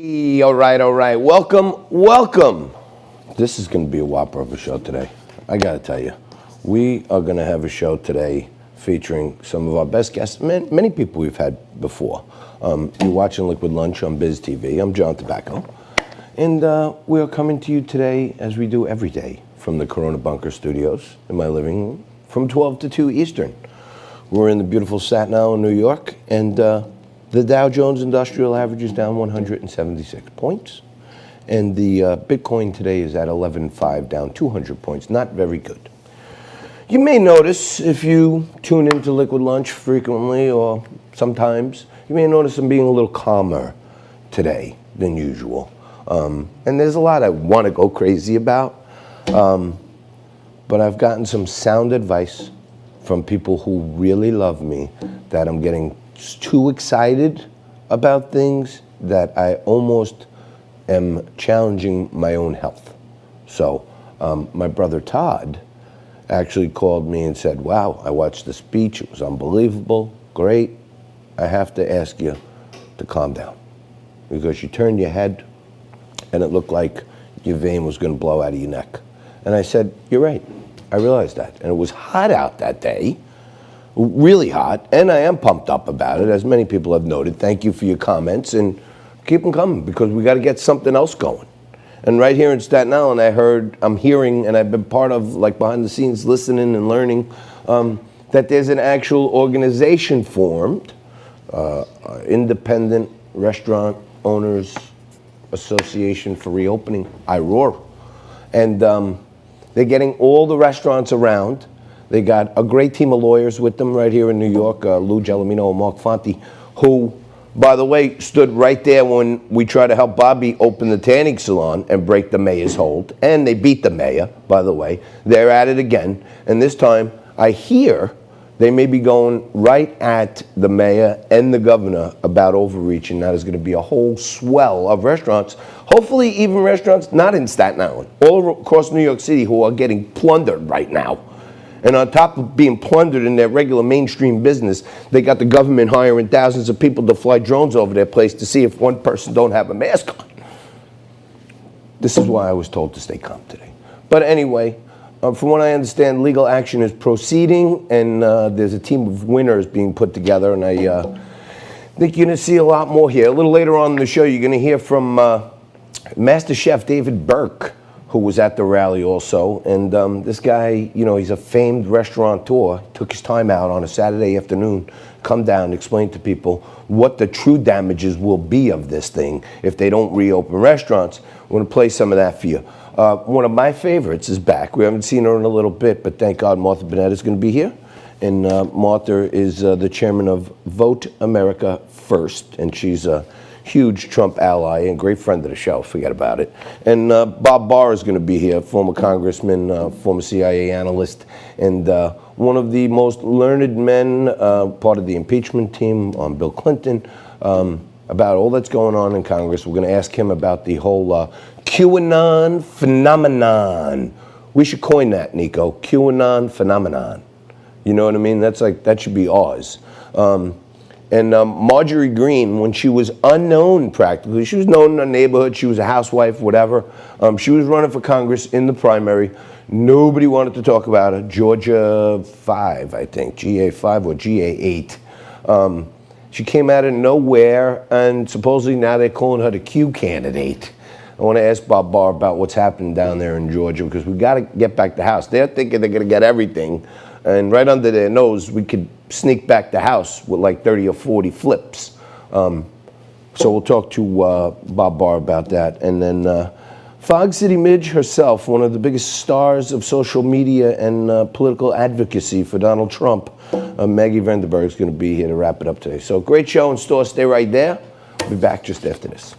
All right. Welcome. This is going to be a whopper of a show today. I got to tell you, we are going to have a show today featuring some of our best guests, many people we've had before. You're watching Liquid Lunch on Biz TV. I'm John Tabacco. And we are coming to you today, as we do every day, from the Corona Bunker Studios in my living room, from 12 to 2 Eastern. We're in the beautiful Staten Island, New York, and the Dow Jones Industrial Average is down 176 points. And the Bitcoin today is at 11.5, down 200 points. Not very good. You may notice, if you tune into Liquid Lunch frequently or sometimes, you may notice I'm being a little calmer today than usual. And there's a lot I want to go crazy about. But I've gotten some sound advice from people who really love me that I'm getting too excited about things that I almost am challenging my own health. So my brother Todd actually called me and said, wow, I watched the speech. It was unbelievable. Great. I have to ask you to calm down because you turned your head and it looked like your vein was going to blow out of your neck. And I said, you're right. I realized that. And it was hot out that day. Really hot, and I am pumped up about it, as many people have noted. Thank you for your comments, and keep them coming, because we got to get something else going. And right here in Staten Island, I'm hearing, and I've been part of, like, behind the scenes, listening and learning, that there's an actual organization formed, Independent Restaurant Owners Association for Reopening, IROR. And they're getting all the restaurants around. They got a great team of lawyers with them right here in New York, Lou Gelomino and Mark Fonte, who, by the way, stood right there when we tried to help Bobby open the tanning salon and break the mayor's hold. And they beat the mayor, by the way. They're at it again. And this time, I hear they may be going right at the mayor and the governor about overreach, and that is going to be a whole swell of restaurants, hopefully even restaurants not in Staten Island, all across New York City who are getting plundered right now. And on top of being plundered in their regular mainstream business, they got the government hiring thousands of people to fly drones over their place to see if one person don't have a mask on. This is why I was told to stay calm today. But anyway, from what I understand, legal action is proceeding, and there's a team of winners being put together, and I think you're going to see a lot more here. A little later on in the show, you're going to hear from Master Chef David Burke, who was at the rally also. And this guy, you know, he's a famed restaurateur, took his time out on a Saturday afternoon, come down and explain to people what the true damages will be of this thing if they don't reopen restaurants. We're gonna play some of that for you. One of my favorites is back. We haven't seen her in a little bit, but thank God Martha Boneta is gonna be here. And Martha is the chairman of Vote America First, and she's a huge Trump ally and great friend of the show, forget about it. And Bob Barr is going to be here, former congressman, former CIA analyst, and one of the most learned men, part of the impeachment team on Bill Clinton, about all that's going on in Congress. We're going to ask him about the whole QAnon phenomenon. We should coin that, Nico, QAnon phenomenon. You know what I mean? That's like, that should be ours. And Marjorie Greene, when she was unknown practically, she was known in her neighborhood, she was a housewife, whatever. She was running for Congress in the primary. Nobody wanted to talk about her. Georgia 5, I think, GA5 or GA8. She came out of nowhere, and supposedly now they're calling her the Q candidate. I want to ask Bob Barr about what's happening down there in Georgia, because we got to get back the House. They're thinking they're going to get everything, and right under their nose, we could sneak back the House with like 30 or 40 flips. So we'll talk to Bob Barr about that. And then Fog City Midge herself, one of the biggest stars of social media and political advocacy for Donald Trump, Maggie Vandenberg, is going to be here to wrap it up today. So great show in store. Stay right there. We'll be back just after this.